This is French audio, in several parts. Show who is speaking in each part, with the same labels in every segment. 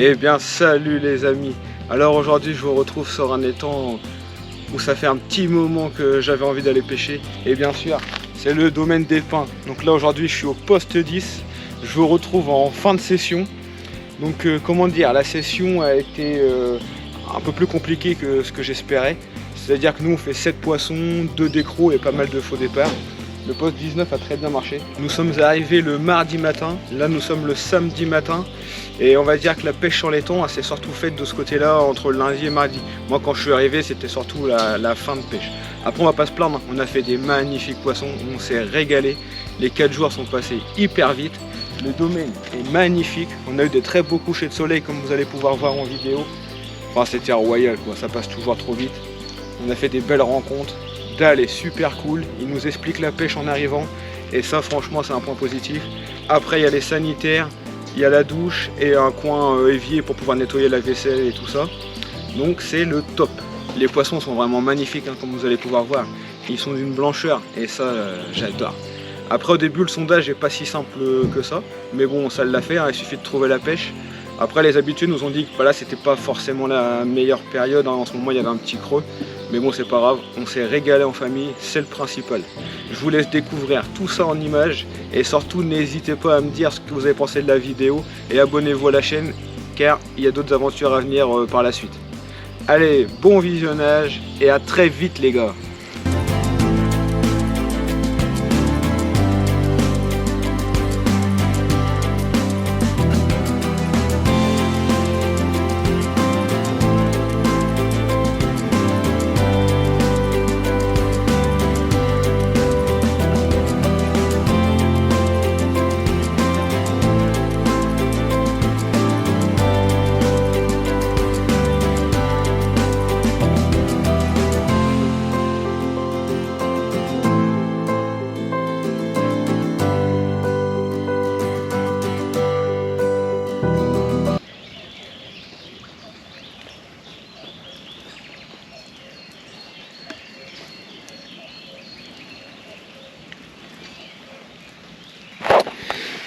Speaker 1: Eh bien salut les amis. Alors aujourd'hui je vous retrouve sur un étang où ça fait un petit moment que j'avais envie d'aller pêcher. Et bien sûr c'est le domaine des pins. Donc là aujourd'hui je suis au poste 10. Je vous retrouve en fin de session. Donc comment dire, la session a été un peu plus compliquée que ce que j'espérais. C'est-à-dire que nous on fait 7 poissons, 2 décros et pas mal de faux départs. Le poste 19 a très bien marché. Nous sommes arrivés le mardi matin, là nous sommes le samedi matin. Et on va dire que la pêche sur l'étang s'est surtout faite de ce côté-là entre lundi et mardi. Moi quand je suis arrivé c'était surtout la fin de pêche. Après on va pas se plaindre, on a fait des magnifiques poissons, on s'est régalé. Les 4 jours sont passés hyper vite. Le domaine est magnifique, on a eu de très beaux couchers de soleil comme vous allez pouvoir voir en vidéo. Enfin c'était royal quoi, ça passe toujours trop vite. On a fait des belles rencontres. Dal est super cool, il nous explique la pêche en arrivant et ça franchement c'est un point positif. Après il y a les sanitaires, il y a la douche et un coin évier pour pouvoir nettoyer la vaisselle et tout ça. Donc c'est le top. Les poissons sont vraiment magnifiques hein, comme vous allez pouvoir voir. Ils sont d'une blancheur et ça j'adore. Après au début le sondage n'est pas si simple que ça, mais bon ça l'a fait, hein, il suffit de trouver la pêche. Après les habitués nous ont dit que voilà, c'était pas forcément la meilleure période, hein. En ce moment il y avait un petit creux. Mais bon c'est pas grave, on s'est régalé en famille, c'est le principal. Je vous laisse découvrir tout ça en images et surtout n'hésitez pas à me dire ce que vous avez pensé de la vidéo et abonnez-vous à la chaîne car il y a d'autres aventures à venir par la suite. Allez, bon visionnage et à très vite les gars.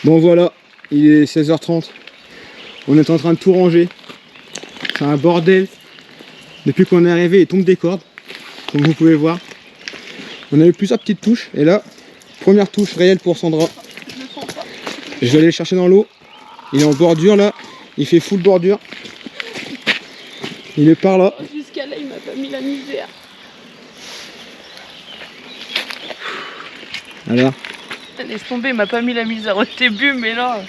Speaker 1: Bon voilà, il est 16h30, on est en train de tout ranger, c'est un bordel, depuis qu'on est arrivé il tombe des cordes, comme vous pouvez voir. On a eu plusieurs petites touches, et là, première touche réelle pour Sandra. Je vais aller le chercher dans l'eau, il est en bordure là, il fait full bordure, il est par là.
Speaker 2: Jusqu'à là il m'a pas mis la misère.
Speaker 1: Alors
Speaker 2: Laisse tomber, il m'a pas mis la misère au début, mais là...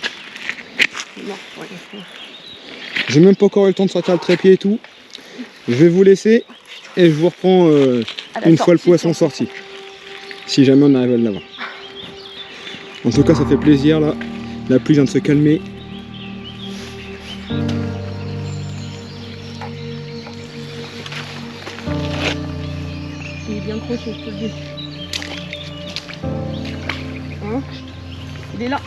Speaker 2: Non,
Speaker 1: j'ai même pas encore eu le temps de sortir le trépied et tout. Je vais vous laisser et je vous reprends une fois le poisson sorti. Si jamais on arrive à l'avoir. En tout cas ça fait plaisir là. La pluie vient de se calmer.
Speaker 2: Il est bien croché, je te le dis. Hein? Il est là.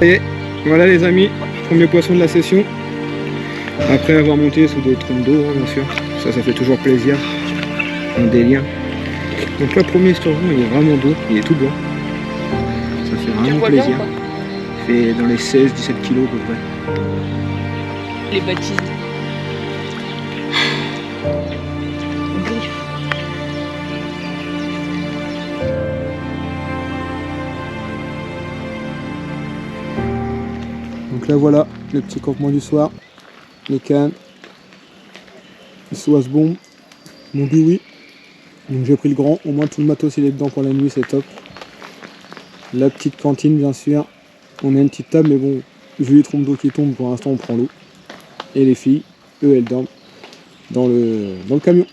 Speaker 1: Et voilà les amis, premier poisson de la session. Après avoir monté sous des trompes d'eau, hein, bien sûr. Ça fait toujours plaisir. Un délire. Donc là, premier survol, il est vraiment beau, il est tout blanc. Ça fait vraiment plaisir. Il fait dans les 16-17 kilos à peu près.
Speaker 2: Les baptisés.
Speaker 1: Donc là voilà, le petit campement du soir, les cannes, le sauce bombe, mon biwi. Donc j'ai pris le grand, au moins tout le matos il est dedans pour la nuit, c'est top. La petite cantine bien sûr, on a une petite table mais bon, vu les trompes d'eau qui tombent, pour l'instant on prend l'eau. Et les filles, eux elles dorment dans le camion.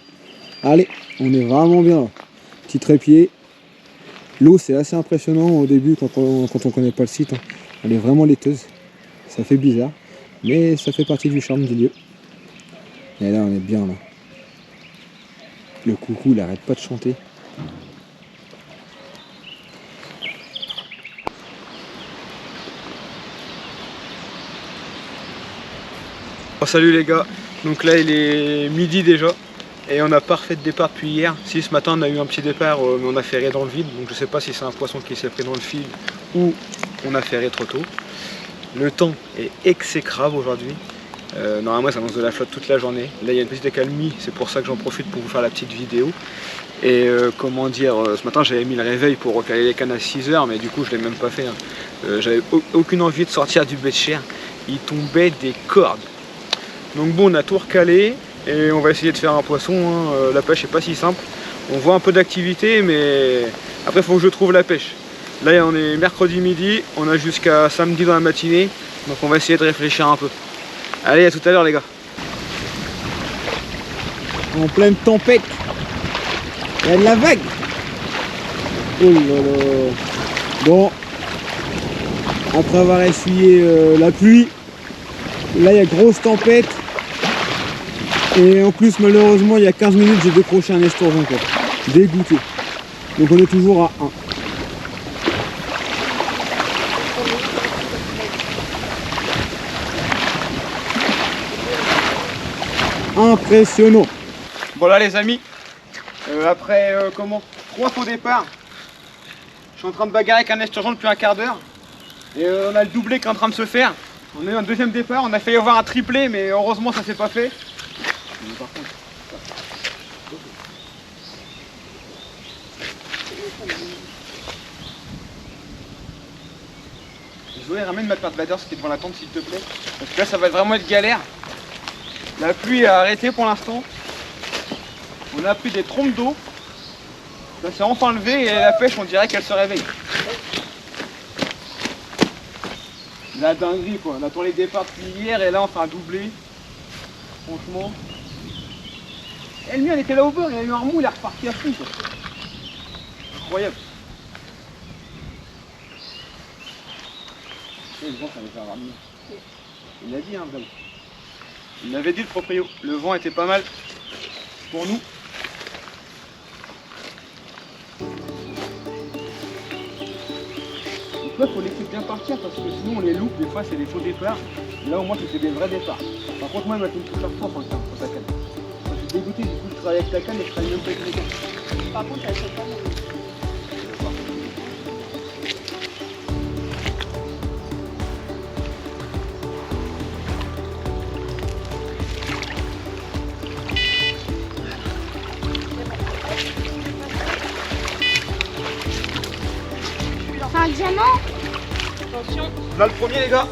Speaker 1: Allez, on est vraiment bien là. Petit trépied. L'eau c'est assez impressionnant au début quand on connaît pas le site, hein. Elle est vraiment laiteuse. Ça fait bizarre, mais ça fait partie du charme du lieu. Et là on est bien là. Le coucou il arrête pas de chanter. Oh, salut les gars, donc là il est midi déjà et on n'a pas refait de départ depuis hier. Si, ce matin on a eu un petit départ mais on a ferré dans le vide, donc je sais pas si c'est un poisson qui s'est pris dans le fil ou on a ferré trop tôt. Le temps est exécrable aujourd'hui. Normalement ça annonce de la flotte toute la journée. Là il y a une petite accalmie, c'est pour ça que j'en profite pour vous faire la petite vidéo. Et comment dire, ce matin j'avais mis le réveil pour recaler les cannes à 6 h, mais du coup je l'ai même pas fait. J'avais aucune envie de sortir du bécher, il tombait des cordes. Donc bon, on a tout recalé et on va essayer de faire un poisson. La pêche est pas si simple. On voit un peu d'activité, mais après il faut que je trouve la pêche. Là on est mercredi midi, on a jusqu'à samedi dans la matinée, donc on va essayer de réfléchir un peu. Allez, à tout à l'heure les gars.
Speaker 3: En pleine tempête, il y a de la vague. Oh là là. Bon, après avoir essuyé la pluie, là il y a grosse tempête. Et en plus malheureusement il y a 15 minutes j'ai décroché un esturgeon quoi. Dégoûté. Donc on est toujours à 1. Impressionnant.
Speaker 1: Bon là les amis, après 3 faux départs, je suis en train de bagarrer avec un esturgeon depuis un quart d'heure. Et on a le doublé qui est en train de se faire. On a eu un deuxième départ, on a failli avoir un triplé, mais heureusement ça s'est pas fait. Mais par contre, Zoé, ramène ma paire de vaders qui est devant la tente s'il te plaît. Parce que là ça va vraiment être galère. La pluie a arrêté pour l'instant. On a pris des trompes d'eau. Ça s'est enfin levé et la pêche on dirait qu'elle se réveille. La dinguerie quoi, on attend les départs depuis hier et là on fait un doublé. Franchement. Et le mien il était là au bord, il a eu un remous, il est reparti à fond quoi. Incroyable. Et le vent ça va faire ramener. Il l'a dit hein Blam. Il m'avait dit le proprio, le vent était pas mal pour nous. Donc là faut laisser bien partir parce que sinon on les loupe, des fois c'est des faux départs. Là au moins c'était des vrais départs. Par contre moi il m'a fait une super force en termes pour ta canne. Moi, je suis dégoûté, du coup je travaille avec ta canne et je travaille même pas avec les cannes.
Speaker 2: Par contre, elle saute pas.
Speaker 4: C'est un diamant.
Speaker 2: Attention.
Speaker 1: Là le premier les gars.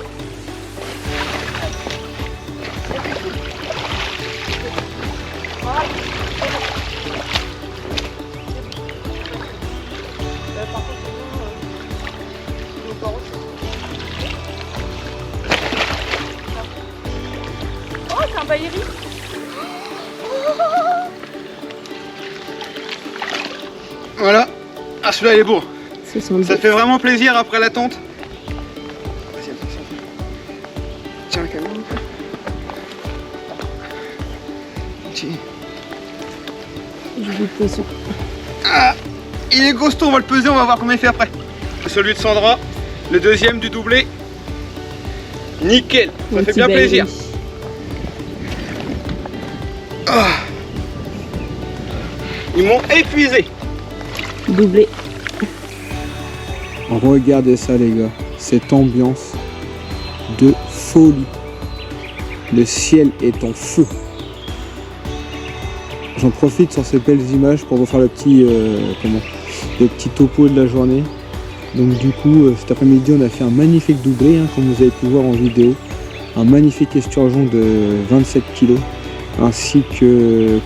Speaker 2: Oh, c'est un baïri.
Speaker 1: Voilà. Ah celui-là il est beau.
Speaker 4: C'est son
Speaker 1: Ça fait vraiment plaisir après l'attente. Vas-y, tiens la caméra. Tiens.
Speaker 4: joli poisson.
Speaker 1: Ah, il est costaud, on va le peser, on va voir combien il fait après. Celui de Sandra, le deuxième du doublé. Nickel, ça fait bien plaisir. Ah. Ils m'ont épuisé.
Speaker 4: Doublé.
Speaker 3: Regardez ça les gars, cette ambiance de folie. Le ciel est en feu. J'en profite sur ces belles images pour vous faire le petit topo de la journée. Donc du coup cet après-midi on a fait un magnifique doublé, comme vous avez pu voir en vidéo. Un magnifique esturgeon de 27 kg ainsi que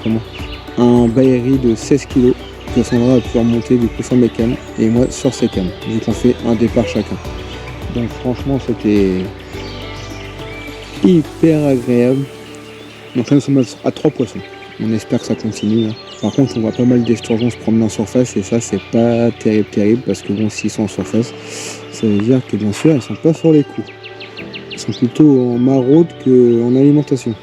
Speaker 3: un baïri de 16 kg que Sandra a pu remonter du coup sur mes cannes et moi sur ses cannes, vu qu'on fait un départ chacun. Donc franchement c'était hyper agréable. Donc là nous sommes à 3 poissons. On espère que ça continue. Par contre on voit pas mal d'esturgeons se promener en surface et ça c'est pas terrible parce que bon, s'ils sont en surface ça veut dire que bien sûr ils sont pas sur les coups. Ils sont plutôt en maraude qu'en alimentation.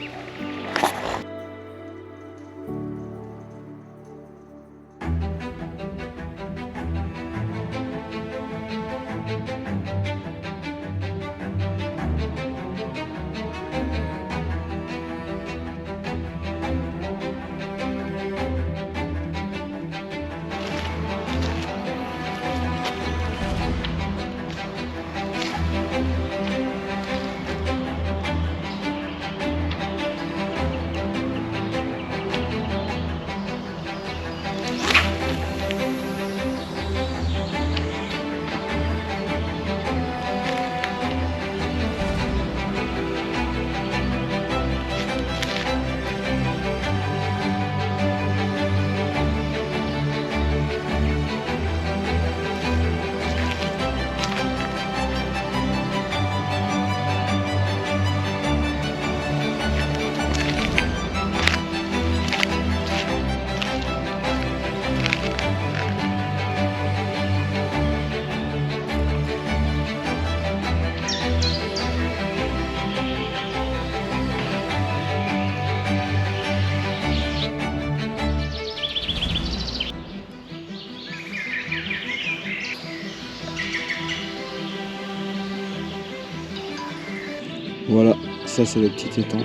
Speaker 3: Voilà, ça c'est le petit étang.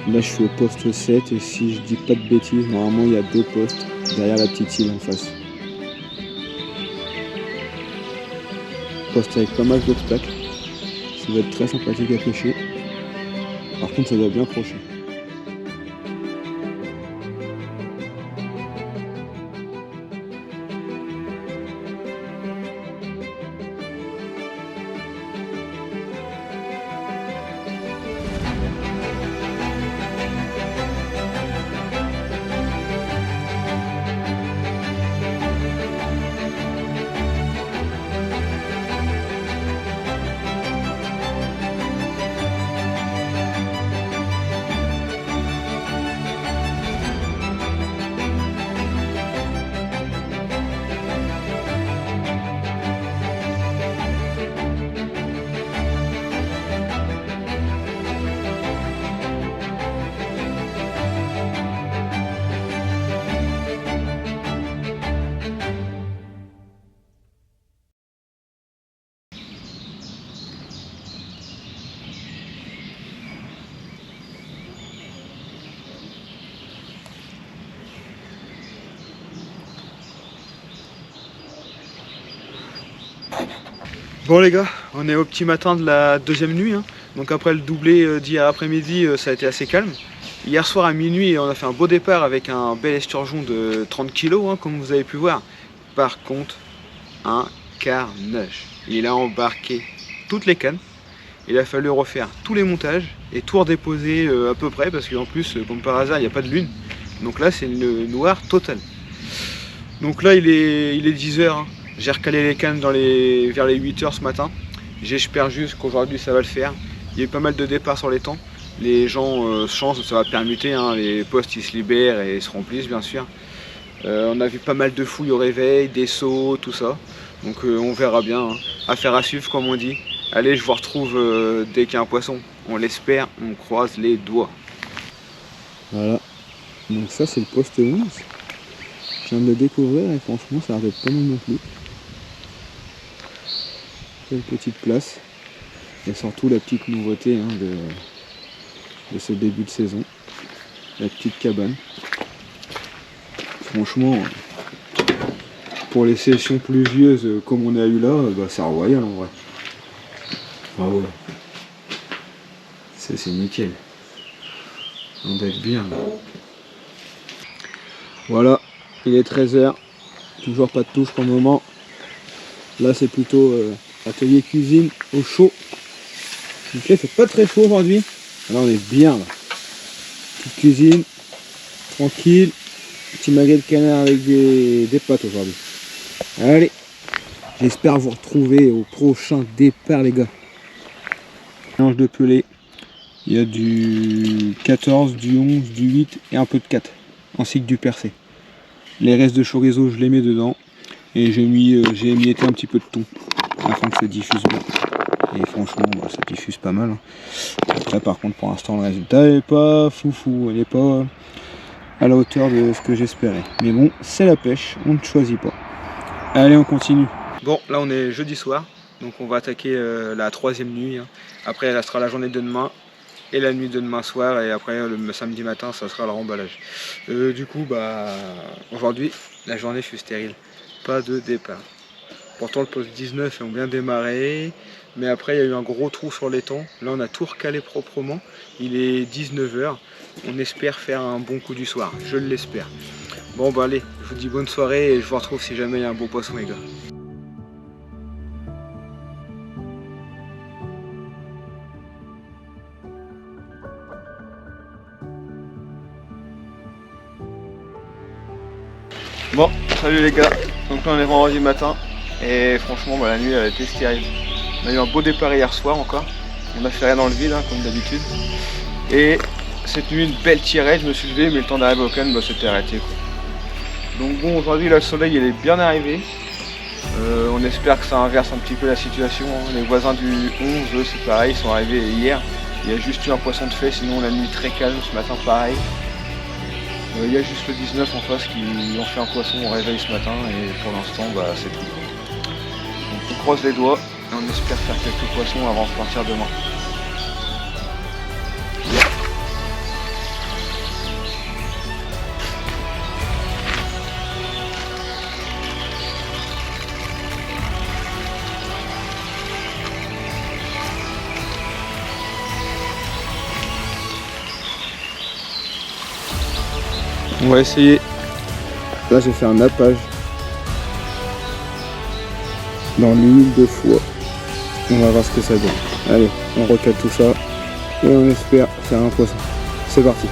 Speaker 3: Là je suis au poste 7 et si je dis pas de bêtises, normalement il y a 2 postes derrière la petite île en face. Poste avec pas mal d'obstacles. Ça va être très sympathique à pêcher. Par contre ça doit bien approcher.
Speaker 1: Bon les gars, on est au petit matin de la deuxième nuit, hein. Donc après le doublé d'hier après-midi, ça a été assez calme. Hier soir à minuit, on a fait un beau départ avec un bel esturgeon de 30 kg, hein, comme vous avez pu voir. Par contre, un carnage. Il a embarqué toutes les cannes. Il a fallu refaire tous les montages et tout redéposer à peu près, parce qu'en plus, comme par hasard, il n'y a pas de lune. Donc là, c'est le noir total. Donc là, il est 10 h, hein. J'ai recalé les cannes vers les 8 h ce matin. J'espère juste qu'aujourd'hui ça va le faire. Il y a eu pas mal de départs sur les temps. Les gens changent, ça va permuter, hein. Les postes ils se libèrent et se remplissent bien sûr. On a vu pas mal de fouilles au réveil, des sauts, tout ça. Donc on verra bien, hein. Affaire à suivre comme on dit. Allez, je vous retrouve dès qu'il y a un poisson. On l'espère, on croise les doigts.
Speaker 3: Voilà. Donc ça c'est le poste 11. Je viens de le découvrir et franchement ça a l'air d'être pas mal non plus. Une petite place et surtout la petite nouveauté, hein, de ce début de saison, la petite cabane. Franchement, pour les sessions pluvieuses comme on a eu là, bah, c'est royal en vrai. Ah ouais, c'est nickel, on doit être bien là. Voilà, il est 13 h, toujours pas de touche pour le moment. Là c'est plutôt atelier cuisine au chaud. Donc là, il fait pas très chaud aujourd'hui. Là, on est bien là. Petite cuisine, tranquille. Petit magret de canard avec des pâtes aujourd'hui. Allez, j'espère vous retrouver au prochain départ, les gars. Mélange de pelé. Il y a du 14, du 11, du 8 et un peu de 4, ainsi que du percé. Les restes de chorizo, je les mets dedans. Et j'ai émietté un petit peu de thon afin que ça diffuse bien. Et franchement, bah, ça diffuse pas mal, hein. Après, par contre, pour l'instant, le résultat n'est pas foufou. Elle n'est pas à la hauteur de ce que j'espérais. Mais bon, c'est la pêche, on ne choisit pas. Allez, on continue.
Speaker 1: Bon, là on est jeudi soir, donc on va attaquer la 3e nuit, hein. Après, il restera la journée de demain et la nuit de demain soir. Et après, le samedi matin, ça sera le remballage. Du coup, bah, aujourd'hui, la journée fut stérile. Pas de départ. Pourtant le poste 19 ont bien démarré, mais après il y a eu un gros trou sur l'étang. Là on a tout recalé proprement, il est 19 h. On espère faire un bon coup du soir, je l'espère. Bon bah allez, je vous dis bonne soirée et je vous retrouve si jamais il y a un beau poisson les gars. Bon, salut les gars, donc là on est vendredi matin et franchement bah, la nuit elle a été stérile. On a eu un beau départ hier soir encore, on a fait rien dans le vide, hein, comme d'habitude. Et cette nuit une belle tirette, je me suis levé mais le temps d'arriver au canne bah, c'était arrêté quoi. Donc bon, aujourd'hui là le soleil il est bien arrivé, on espère que ça inverse un petit peu la situation, hein. Les voisins du 11 eux c'est pareil, ils sont arrivés hier, il y a juste eu un poisson de fait, sinon la nuit très calme, ce matin pareil. Il y a juste le 19 en face qui ont fait un poisson au réveil ce matin et pour l'instant bah, c'est tout. Donc on croise les doigts et on espère faire quelques poissons avant de partir demain. On va essayer.
Speaker 3: Là, j'ai fait un nappage dans l'huile de foie. On va voir ce que ça donne. Allez, on recale tout ça et on espère faire un poisson. C'est parti.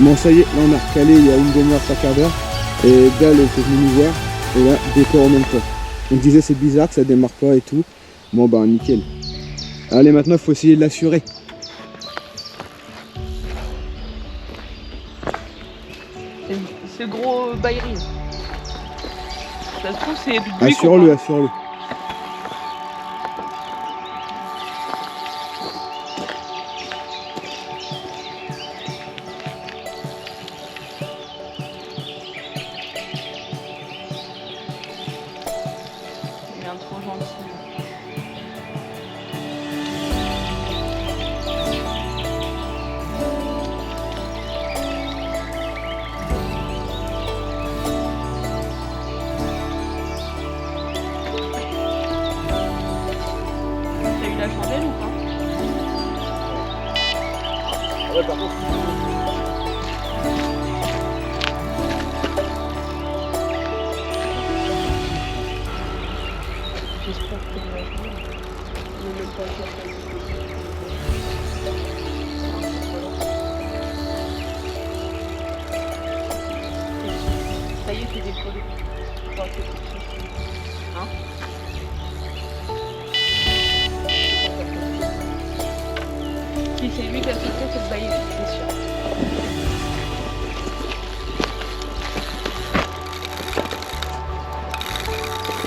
Speaker 3: Bon, ça y est, là on a recalé il y a une demi-heure, 3/4 d'heure. Et Dal était venu nous voir. Et là, décor au même temps. On disait c'est bizarre que ça démarre pas et tout. Bon bah nickel. Allez, maintenant il faut essayer de l'assurer.
Speaker 2: C'est gros baillerie. Ça se trouve, c'est lui.
Speaker 3: Assure-le, assure-le.
Speaker 2: Il est un trop gentil. T'as eu la chandelle ou pas?
Speaker 3: Ouais, par contre.
Speaker 2: J'espère que la chandelle ne met pas ça. Ça y est, c'est décollé. Enfin, c'est petit. Hein? Si c'est lui qui a fait ça, c'est le bailli, c'est sûr.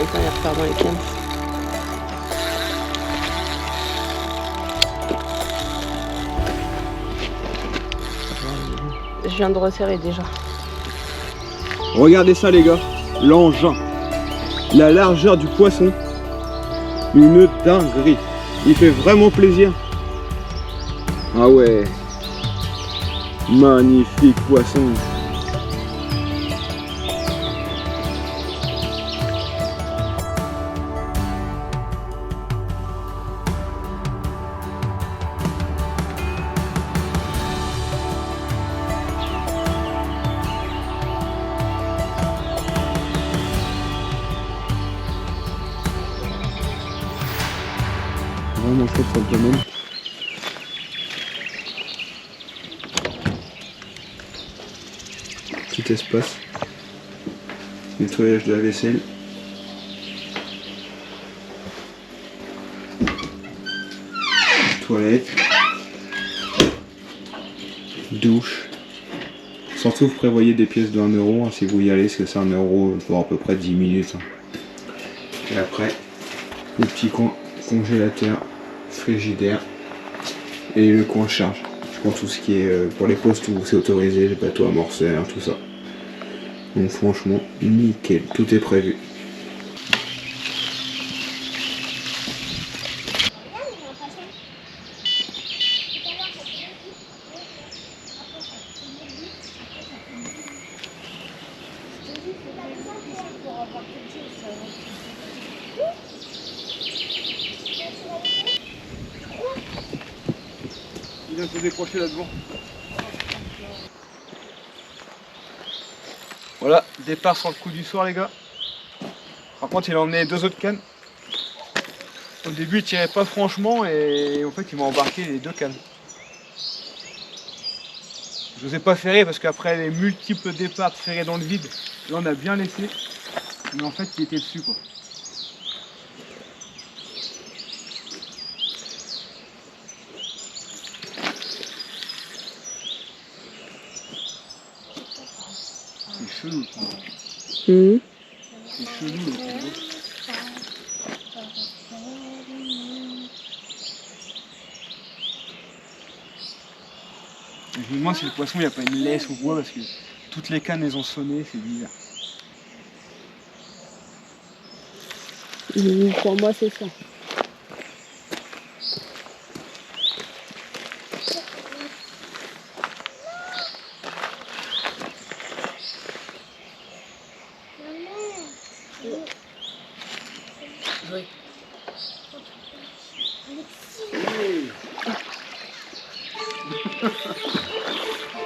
Speaker 2: Attends, il repart dans les cannes. Je viens de resserrer déjà.
Speaker 3: Regardez ça les gars, l'engin, la largeur du poisson, une dinguerie. Il fait vraiment plaisir. Ah ouais, magnifique poisson. Vraiment chaud sur le domaine. Petit espace. Nettoyage de la vaisselle. Toilette. Douche. Surtout vous prévoyez des pièces de 1 euro hein, si vous y allez, parce que c'est 1 euro pour à peu près 10 minutes. Hein. Et après, le petit coin congélateur, frigidaire et le coin charge. Pour tout ce qui est pour les postes où c'est autorisé, les bateaux amorceurs, tout ça. Donc franchement, nickel, tout est prévu.
Speaker 1: Il vient de se décrocher là devant. Voilà, départ sur le coup du soir les gars. Par contre il a emmené 2 autres cannes. Au début il tirait pas franchement et en fait il m'a embarqué les 2 cannes. Je n'osais pas ferrer parce qu'après les multiples départs de ferrer dans le vide, là on a bien laissé. Mais en fait il était dessus quoi. C'est chelou. C'est chelou le combo. Je me demande si le poisson, il n'y a pas une laisse ou quoi, parce que toutes les cannes, elles ont sonné, c'est bizarre.
Speaker 4: Pour moi, c'est ça. Oui.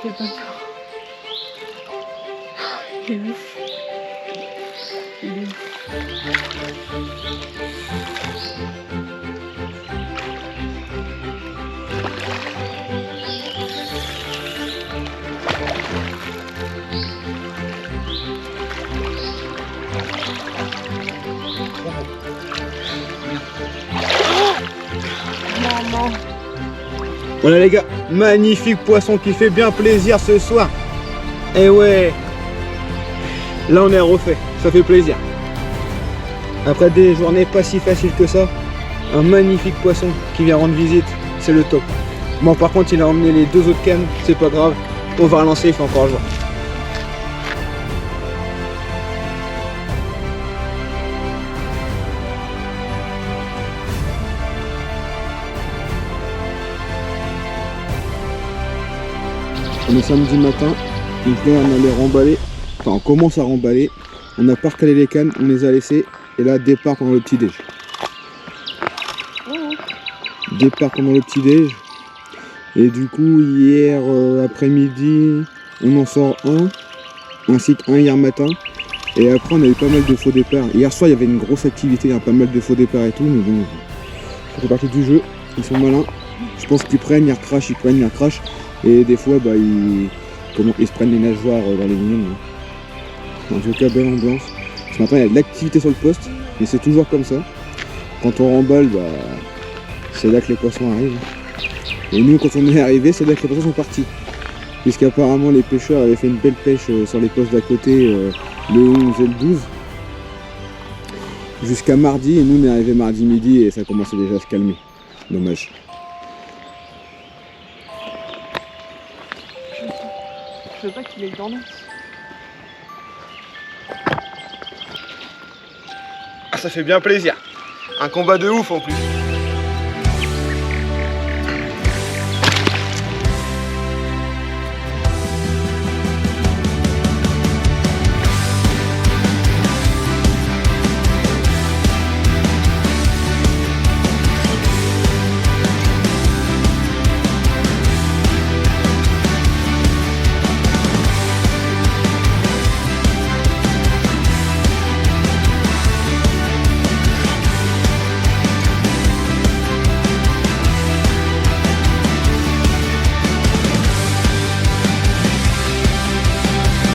Speaker 2: J'ai pas peur. J'ai vu. Il est où? Maman.
Speaker 3: Voilà les gars, magnifique poisson qui fait bien plaisir ce soir. Et ouais, là on est refait, ça fait plaisir. Après des journées pas si faciles que ça, un magnifique poisson qui vient rendre visite, c'est le top. Bon par contre il a emmené les 2 autres cannes, c'est pas grave, on va relancer, il fait encore jour. On est samedi matin, donc là on allait remballer, enfin on commence à remballer, on n'a pas recalé les cannes, on les a laissées, et là départ pendant le petit déj. Départ pendant le petit déj, et du coup hier après-midi on en sort un, ainsi qu'un hier matin, et après on a eu pas mal de faux départs. Hier soir il y avait une grosse activité, il y a pas mal de faux départs et tout, mais bon, ça fait partie du jeu, ils sont malins, je pense qu'ils prennent, ils recrachent, ils prennent, ils recrachent. Et des fois, bah, ils se prennent les nageoires dans les lignes. En tout cas, belle ambiance. Ce matin, il y a de l'activité sur le poste, mais c'est toujours comme ça. Quand on remballe, bah, c'est là que les poissons arrivent. Et nous, quand on est arrivé, c'est là que les poissons sont partis. Puisqu'apparemment, les pêcheurs avaient fait une belle pêche sur les postes d'à côté le 11 et le 12. Jusqu'à mardi, et nous, on est arrivé mardi midi et ça commençait déjà à se calmer. Dommage.
Speaker 2: Je veux pas qu'il ait le tendance.
Speaker 1: Ah, ça fait bien plaisir. Un combat de ouf en plus.